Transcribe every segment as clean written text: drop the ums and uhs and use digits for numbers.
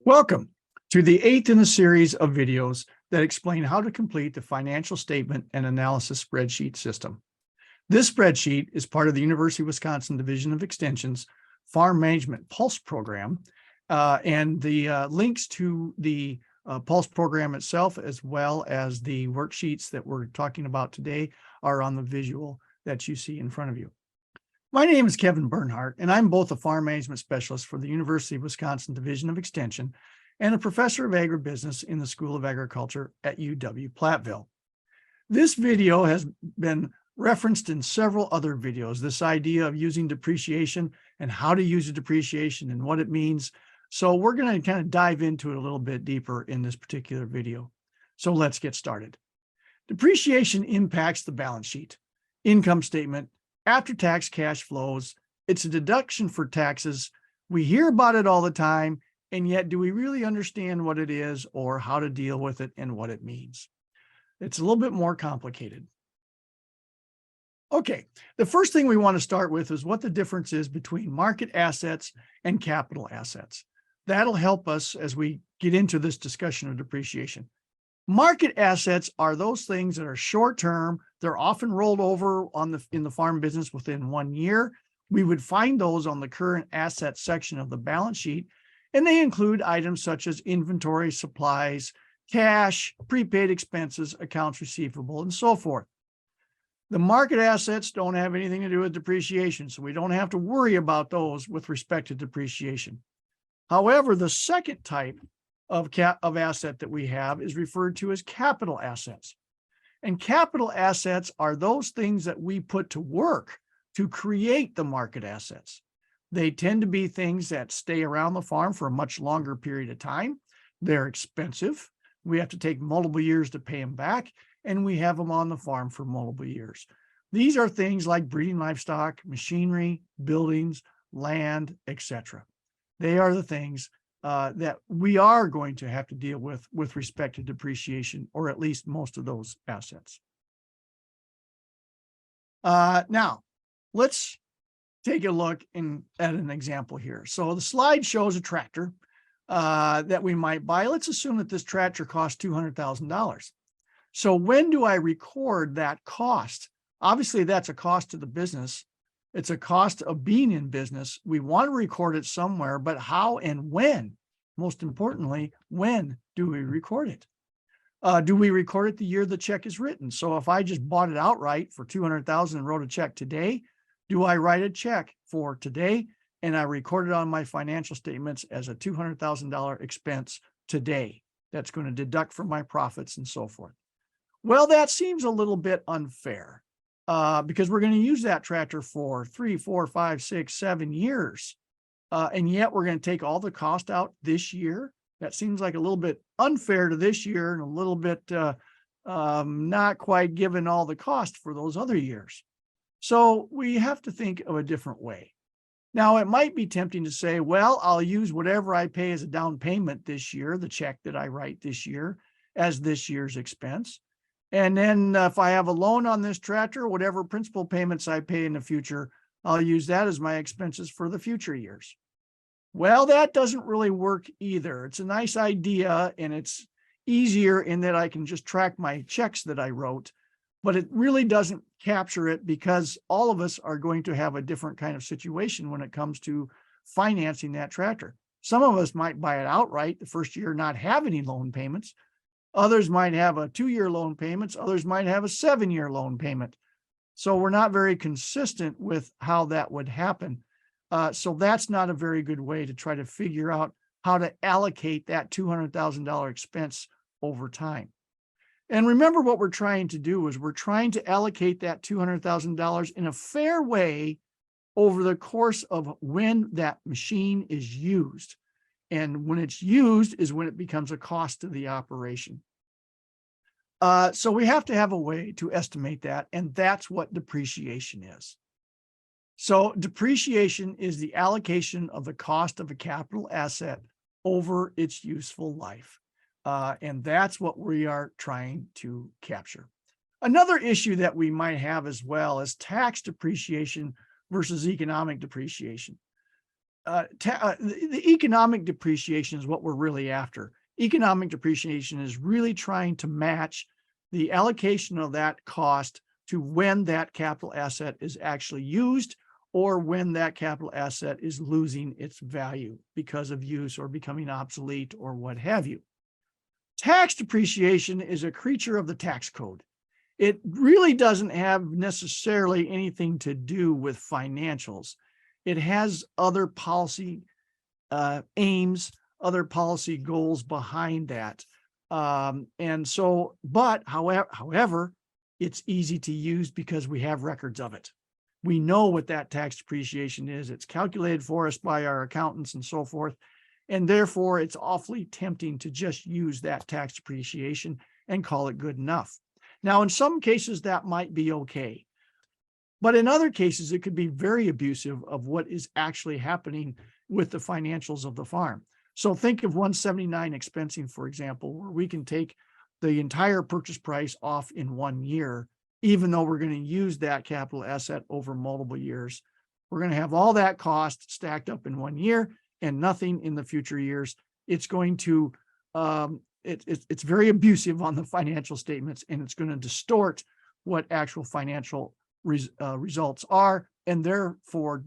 Welcome to the 8th in a series of videos that explain how to complete the financial statement and analysis spreadsheet system. This spreadsheet is part of the University of Wisconsin Division of Extension's Farm Management Pulse program, and the links to the Pulse program itself, as well as the worksheets that we're talking about today, are on the visual that you see in front of you. My name is Kevin Bernhardt, and I'm both a farm management specialist for the University of Wisconsin Division of Extension and a professor of agribusiness in the School of Agriculture at UW-Platteville. This video has been referenced in several other videos, this idea of using depreciation and how to use a depreciation and what it means. So we're going to kind of dive into it a little bit deeper in this particular video. So let's get started. Depreciation impacts the balance sheet, income statement, after-tax cash flows. It's a deduction for taxes. We hear about it all the time, and yet do we really understand what it is or how to deal with it and what it means? It's a little bit more complicated. Okay, the first thing we want to start with is what the difference is between market assets and capital assets. That'll help us as we get into this discussion of depreciation. Market assets are those things that are short-term. They're often rolled over in the farm business within 1 year. We would find those on the current asset section of the balance sheet, and they include items such as inventory, supplies, cash, prepaid expenses, accounts receivable, and so forth. The market assets don't have anything to do with depreciation, so we don't have to worry about those with respect to depreciation. However, the second type of asset that we have is referred to as capital assets. And capital assets are those things that we put to work to create the market assets. They tend to be things that stay around the farm for a much longer period of time. They're expensive. We have to take multiple years to pay them back, and we have them on the farm for multiple years. These are things like breeding livestock, machinery, buildings, land, etc. They are the things that we are going to have to deal with respect to depreciation, or at least most of those assets. Now, let's take a look at an example here. So the slide shows a tractor that we might buy. Let's assume that this tractor costs $200,000. So when do I record that cost? Obviously, that's a cost to the business. It's a cost of being in business. We want to record it somewhere, but how and when? Most importantly, when do we record it? Do we record it the year the check is written? So if I just bought it outright for $200,000 and wrote a check today, do I write a check for today and I record it on my financial statements as a $200,000 expense today? That's going to deduct from my profits and so forth. Well, that seems a little bit unfair because we're going to use that tractor for 3, 4, 5, 6, 7 years. And yet we're going to take all the cost out this year. That seems like a little bit unfair to this year and a little bit not quite given all the cost for those other years. So we have to think of a different way. Now, it might be tempting to say, well, I'll use whatever I pay as a down payment this year, the check that I write this year, as this year's expense. And then if I have a loan on this tractor, whatever principal payments I pay in the future, I'll use that as my expenses for the future years. Well, that doesn't really work either. It's a nice idea, and it's easier in that I can just track my checks that I wrote, but it really doesn't capture it because all of us are going to have a different kind of situation when it comes to financing that tractor. Some of us might buy it outright the first year, not have any loan payments. Others might have a 2-year loan payments. Others might have a 7-year loan payment. So we're not very consistent with how that would happen. So that's not a very good way to try to figure out how to allocate that $200,000 expense over time. And remember, what we're trying to do is we're trying to allocate that $200,000 in a fair way over the course of when that machine is used. And when it's used is when it becomes a cost to the operation. So we have to have a way to estimate that, and that's what depreciation is. So depreciation is the allocation of the cost of a capital asset over its useful life. And that's what we are trying to capture. Another issue that we might have as well is tax depreciation versus economic depreciation. the economic depreciation is what we're really after. Economic depreciation is really trying to match the allocation of that cost to when that capital asset is actually used or when that capital asset is losing its value because of use or becoming obsolete or what have you. Tax depreciation is a creature of the tax code. It really doesn't have necessarily anything to do with financials. It has other policy aims, other policy goals behind that. However, it's easy to use because we have records of it. We know what that tax depreciation is. It's calculated for us by our accountants and so forth. And therefore, it's awfully tempting to just use that tax depreciation and call it good enough. Now, in some cases, that might be okay. But in other cases, it could be very abusive of what is actually happening with the financials of the farm. So think of 179 expensing, for example, where we can take the entire purchase price off in 1 year, even though we're going to use that capital asset over multiple years. We're going to have all that cost stacked up in 1 year and nothing in the future years. It's going to, it's very abusive on the financial statements, and it's going to distort what actual financial results are, and therefore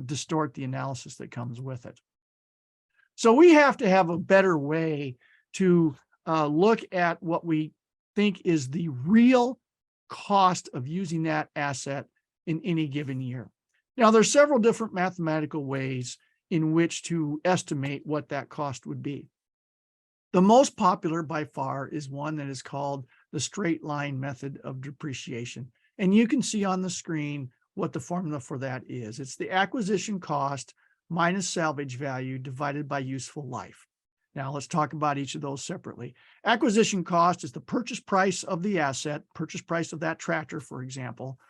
distort the analysis that comes with it. So we have to have a better way to look at what we think is the real cost of using that asset in any given year. Now, there's several different mathematical ways in which to estimate what that cost would be. The most popular by far is one that is called the straight line method of depreciation. And you can see on the screen what the formula for that is. It's the acquisition cost minus salvage value divided by useful life. Now let's talk about each of those separately. Acquisition cost is the purchase price of the asset, purchase price of that tractor, for example.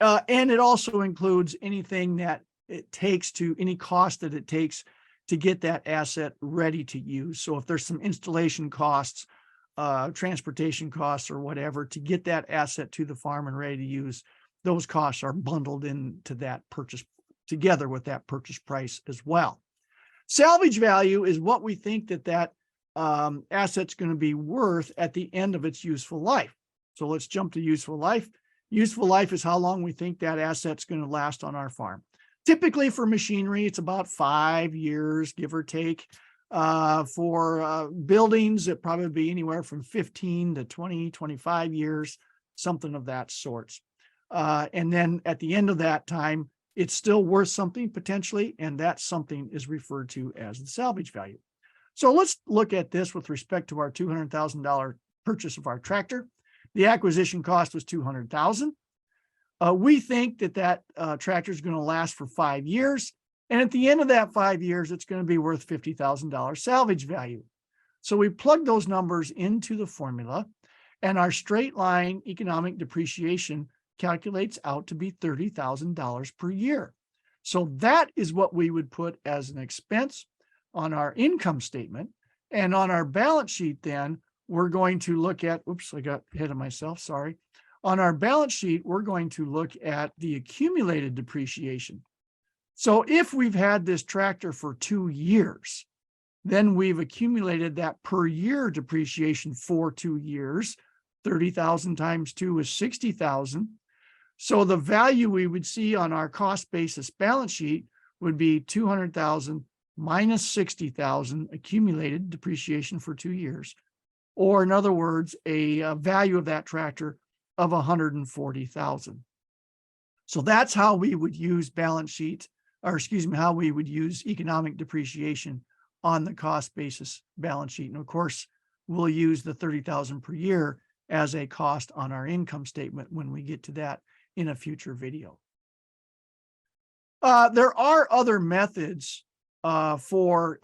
And it also includes anything that it takes to, any cost that it takes to get that asset ready to use. So if there's some installation costs, transportation costs or whatever to get that asset to the farm and ready to use, those costs are bundled into that purchase together with that purchase price as well. Salvage value is what we think that asset's going to be worth at the end of its useful life. So let's jump to useful life. Useful life is how long we think that asset's going to last on our farm. Typically for machinery, it's about 5 years, give or take. For buildings, it probably be anywhere from 15 to 20, 25 years, something of that sort. And then at the end of that time, it's still worth something potentially, and that something is referred to as the salvage value. So let's look at this with respect to our $200,000 purchase of our tractor. The acquisition cost was $200,000. We think that tractor is going to last for 5 years. And at the end of that 5 years, it's going to be worth $50,000 salvage value. So we plug those numbers into the formula, and our straight line economic depreciation calculates out to be $30,000 per year. So that is what we would put as an expense on our income statement. And on our balance sheet, then we're going to look at, oops, I got ahead of myself, sorry. On our balance sheet, we're going to look at the accumulated depreciation. So if we've had this tractor for 2 years, then we've accumulated that per year depreciation for 2 years. 30,000 times 2 is 60,000. So the value we would see on our cost basis balance sheet would be 200,000 minus 60,000 accumulated depreciation for 2 years. Or in other words, a value of that tractor of 140,000. So that's how we would use balance sheet, or excuse me, how we would use economic depreciation on the cost basis balance sheet. And of course, we'll use the 30,000 per year as a cost on our income statement when we get to that in a future video. There are other methods for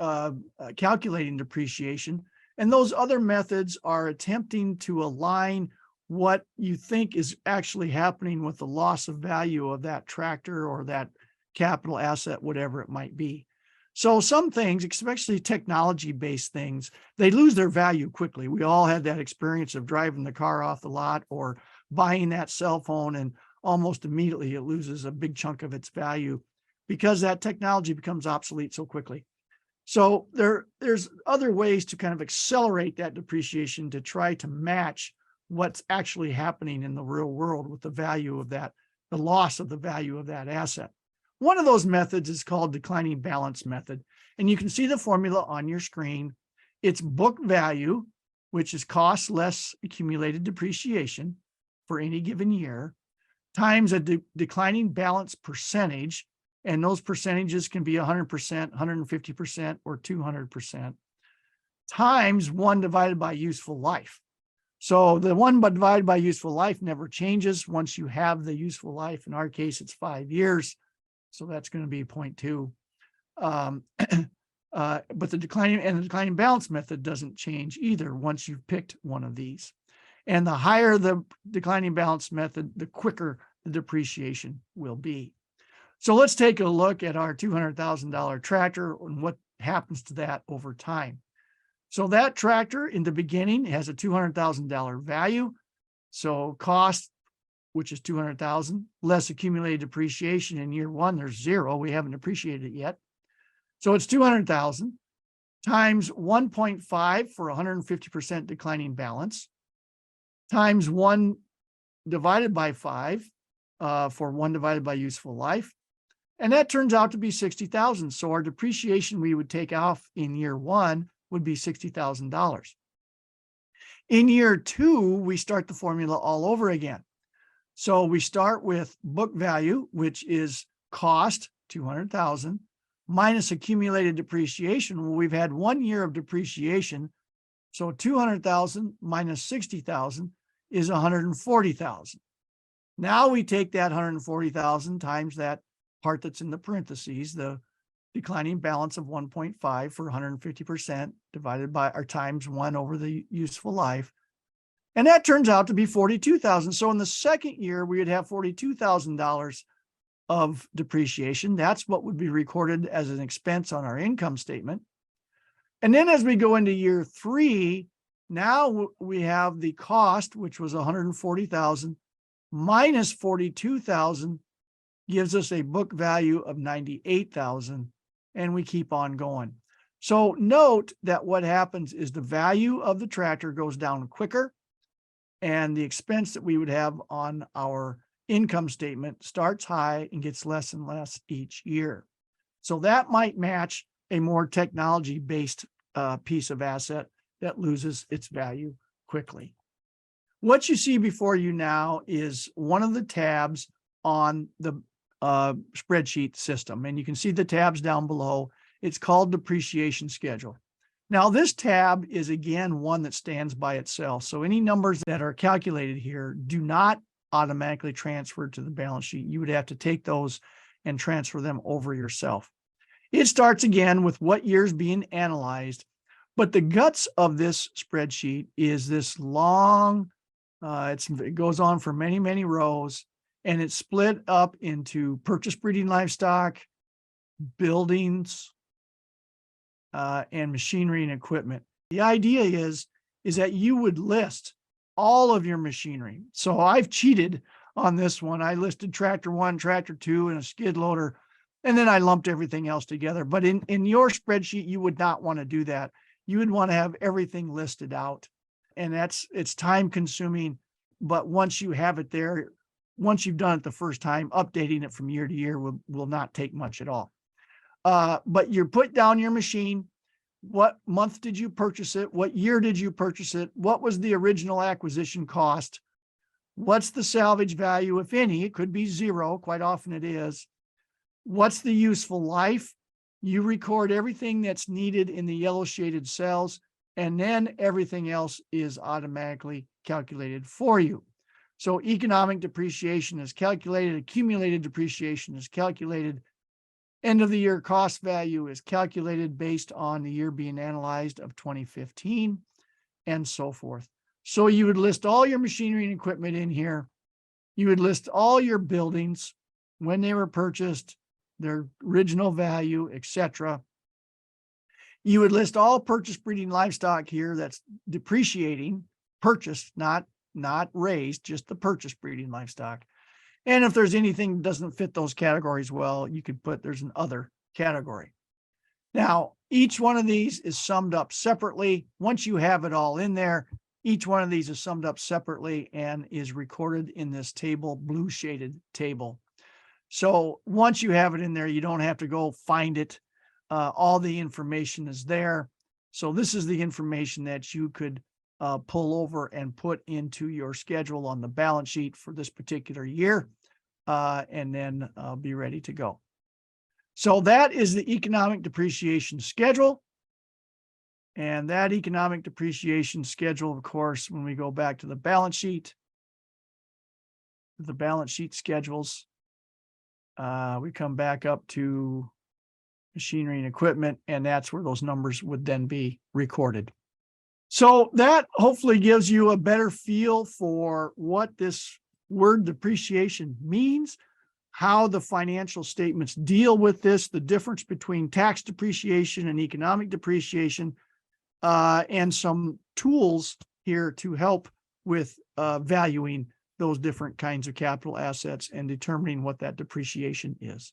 calculating depreciation, and those other methods are attempting to align what you think is actually happening with the loss of value of that tractor or that capital asset, whatever it might be. So some things, especially technology-based things, they lose their value quickly. We all had that experience of driving the car off the lot or buying that cell phone, and almost immediately it loses a big chunk of its value because that technology becomes obsolete so quickly. So there's other ways to kind of accelerate that depreciation to try to match what's actually happening in the real world with the value of that, the loss of the value of that asset. One of those methods is called declining balance method. And you can see the formula on your screen. It's book value, which is cost less accumulated depreciation for any given year, times a declining balance percentage. And those percentages can be 100%, 150%, or 200%, times 1 divided by useful life. So the 1 divided by useful life never changes once you have the useful life. In our case, it's 5 years. So that's going to be 0.2. But the declining balance method doesn't change either once you've picked one of these. And the higher the declining balance method, the quicker the depreciation will be. So let's take a look at our $200,000 tractor and what happens to that over time. So that tractor in the beginning has a $200,000 value. So cost, which is $200,000, less accumulated depreciation in year 1, there's 0. We haven't depreciated it yet. So it's $200,000 times 1.5 for 150% declining balance, times 1 divided by 5 for 1 divided by useful life. And that turns out to be $60,000. So our depreciation we would take off in year 1 would be $60,000. In year 2, we start the formula all over again. So we start with book value, which is cost, $200,000, minus accumulated depreciation. Well, we've had 1 year of depreciation. So $200,000 minus $60,000 is $140,000. Now we take that $140,000 times that part that's in the parentheses, the declining balance of 1.5 for 150% divided by or times 1 over the useful life. And that turns out to be $42,000. So in the second year, we would have $42,000 of depreciation. That's what would be recorded as an expense on our income statement. And then as we go into year 3, now we have the cost, which was $140,000 minus $42,000 gives us a book value of $98,000, and we keep on going. So note that what happens is the value of the tractor goes down quicker, and the expense that we would have on our income statement starts high and gets less and less each year. So that might match a more technology-based piece of asset that loses its value quickly. What you see before you now is one of the tabs on the spreadsheet system, and you can see the tabs down below. It's called depreciation schedule. Now this tab is again one that stands by itself. So any numbers that are calculated here do not automatically transfer to the balance sheet. You would have to take those and transfer them over yourself. It starts again with what year's being analyzed, but the guts of this spreadsheet is this long, it goes on for many, many rows. And it's split up into purchase breeding livestock, buildings, and machinery and equipment. The idea is that you would list all of your machinery. So I've cheated on this one. I listed tractor 1, tractor 2, and a skid loader, and then I lumped everything else together. But in your spreadsheet, you would not want to do that. You would want to have everything listed out. And it's time consuming, but once you have it there, once you've done it the first time, updating it from year to year will not take much at all. But you put down your machine. What month did you purchase it? What year did you purchase it? What was the original acquisition cost? What's the salvage value, if any? It could be 0. Quite often it is. What's the useful life? You record everything that's needed in the yellow shaded cells, and then everything else is automatically calculated for you. So economic depreciation is calculated, accumulated depreciation is calculated, end of the year cost value is calculated based on the year being analyzed of 2015, and so forth. So you would list all your machinery and equipment in here. You would list all your buildings, when they were purchased, their original value, etc. You would list all purchase breeding livestock here that's depreciating, purchased, not raised, just the purchase breeding livestock. And if there's anything that doesn't fit those categories, well, you could put there's an other category. Now, each one of these is summed up separately. Once you have it all in there, each one of these is summed up separately and is recorded in this table, blue shaded table. So once you have it in there, you don't have to go find it. All the information is there. So this is the information that you could pull over and put into your schedule on the balance sheet for this particular year, and then be ready to go. So that is the economic depreciation schedule. And that economic depreciation schedule, of course, when we go back to the balance sheet schedules, we come back up to machinery and equipment, and that's where those numbers would then be recorded. So that hopefully gives you a better feel for what this word depreciation means, how the financial statements deal with this, the difference between tax depreciation and economic depreciation, and some tools here to help with valuing those different kinds of capital assets and determining what that depreciation is.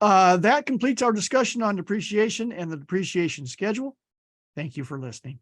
That completes our discussion on depreciation and the depreciation schedule. Thank you for listening.